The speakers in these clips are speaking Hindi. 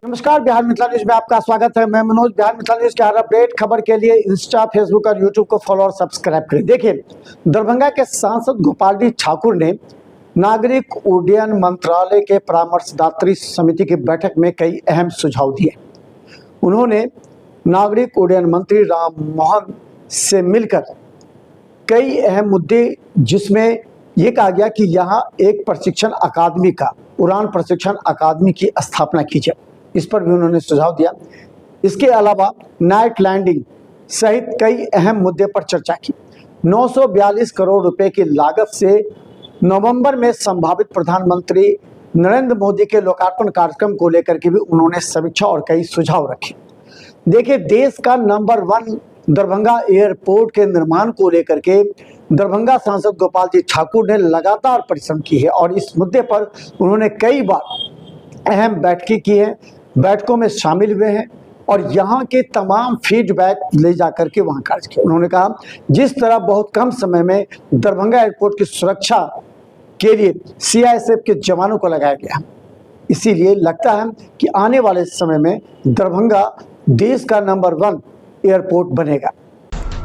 नमस्कार, बिहार मिथिला न्यूज में आपका स्वागत है। मैं मनोज। बिहार मिथिला न्यूज के हर अपडेट खबर के लिए इंस्टा, फेसबुक और यूट्यूब को फॉलो और सब्सक्राइब करें। देखिए, दरभंगा के सांसद गोपाल जी ठाकुर ने नागरिक उड्डयन मंत्रालय के परामर्शदात्री समिति की बैठक में कई अहम सुझाव दिए। उन्होंने नागरिक उड्डयन मंत्री राम मोहन से मिलकर कई अहम मुद्दे, जिसमें ये कहा गया कि यहाँ एक प्रशिक्षण अकादमी का, उड़ान प्रशिक्षण अकादमी की स्थापना की जाए, इस पर भी उन्होंने सुझाव दिया। इसके अलावा नाइट लैंडिंग सहित कई अहम मुद्दे पर चर्चा की। 942 करोड़ रुपए की लागत से नवंबर में संभावित प्रधानमंत्री नरेंद्र मोदी के लोकार्पण कार्यक्रम को लेकर के भी उन्होंने समीक्षा और कई सुझाव रखे। देखिए, देश का नंबर 1 दरभंगा एयरपोर्ट के निर्माण को लेकर के दरभंगा सांसद गोपाल जी ठाकुर ने लगातार परिश्रम की है और इस मुद्दे पर उन्होंने कई बार अहम बैठकें की हैं, बैठकों में शामिल हुए हैं और यहाँ के तमाम फीडबैक ले जाकर के वहाँ कार्य किया। उन्होंने कहा, जिस तरह बहुत कम समय में दरभंगा एयरपोर्ट की सुरक्षा के लिए CISF के जवानों को लगाया गया, इसीलिए लगता है कि आने वाले समय में दरभंगा देश का नंबर 1 एयरपोर्ट बनेगा।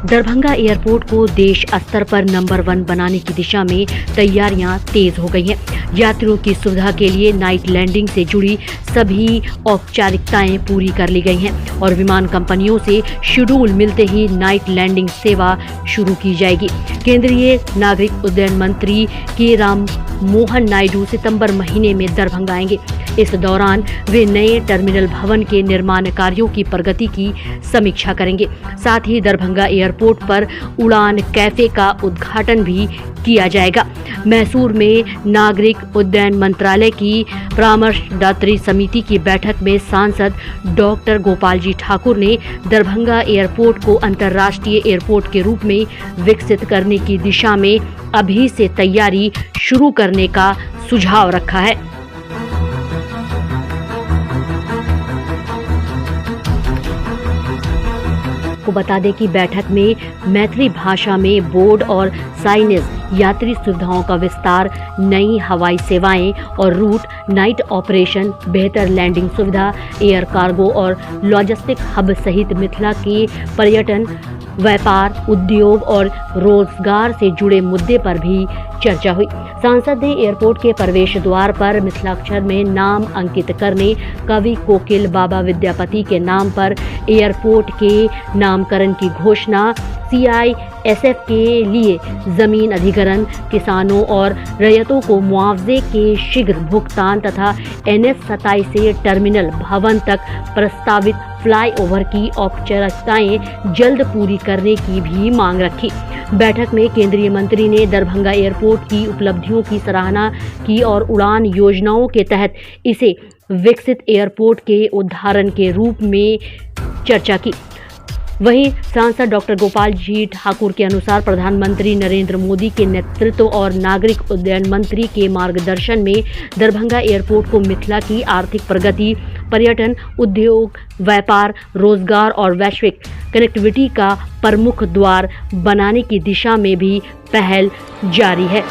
दरभंगा एयरपोर्ट को देश स्तर पर नंबर 1 बनाने की दिशा में तैयारियां तेज हो गई हैं। यात्रियों की सुविधा के लिए नाइट लैंडिंग से जुड़ी सभी औपचारिकताएं पूरी कर ली गई हैं और विमान कंपनियों से शेड्यूल मिलते ही नाइट लैंडिंग सेवा शुरू की जाएगी। केंद्रीय नागरिक उड्डयन मंत्री के राम मोहन नायडू सितंबर महीने में दरभंगा आएंगे। इस दौरान वे नए टर्मिनल भवन के निर्माण कार्यों की प्रगति की समीक्षा करेंगे। साथ ही दरभंगा एयरपोर्ट पर उड़ान कैफे का उद्घाटन भी किया जाएगा। मैसूर में नागरिक उड्डयन मंत्रालय की परामर्शदात्री समिति की बैठक में सांसद डॉक्टर गोपाल जी ठाकुर ने दरभंगा एयरपोर्ट को अंतर्राष्ट्रीय एयरपोर्ट के रूप में विकसित करने की दिशा में अभी से तैयारी शुरू करने का सुझाव रखा है। को बता दें कि बैठक में मैथिली भाषा में बोर्ड और साइनेज, यात्री सुविधाओं का विस्तार, नई हवाई सेवाएं और रूट, नाइट ऑपरेशन, बेहतर लैंडिंग सुविधा, एयर कार्गो और लॉजिस्टिक हब सहित मिथिला के पर्यटन, व्यापार, उद्योग और रोजगार से जुड़े मुद्दे पर भी चर्चा हुई। सांसद ने एयरपोर्ट के प्रवेश द्वार पर मिथिलाक्षर में नाम अंकित करने, कवि कोकिल बाबा विद्यापति के नाम पर एयरपोर्ट के नामकरण की घोषणा, CISF के लिए जमीन अधिग्रहण, किसानों और रैयतों को मुआवजे के शीघ्र भुगतान तथा NH-27 से टर्मिनल भवन तक प्रस्तावित फ्लाईओवर की औपचारिकताएं जल्द पूरी करने की भी मांग रखी। बैठक में केंद्रीय मंत्री ने दरभंगा एयरपोर्ट की उपलब्धियों की सराहना की और उड़ान योजनाओं के तहत इसे विकसित एयरपोर्ट के उदाहरण के रूप में चर्चा की। वहीं सांसद डॉक्टर गोपाल जी ठाकुर के अनुसार प्रधानमंत्री नरेंद्र मोदी के नेतृत्व और नागरिक उड्डयन मंत्री के मार्गदर्शन में दरभंगा एयरपोर्ट को मिथिला की आर्थिक प्रगति, पर्यटन, उद्योग, व्यापार, रोजगार और वैश्विक कनेक्टिविटी का प्रमुख द्वार बनाने की दिशा में भी पहल जारी है।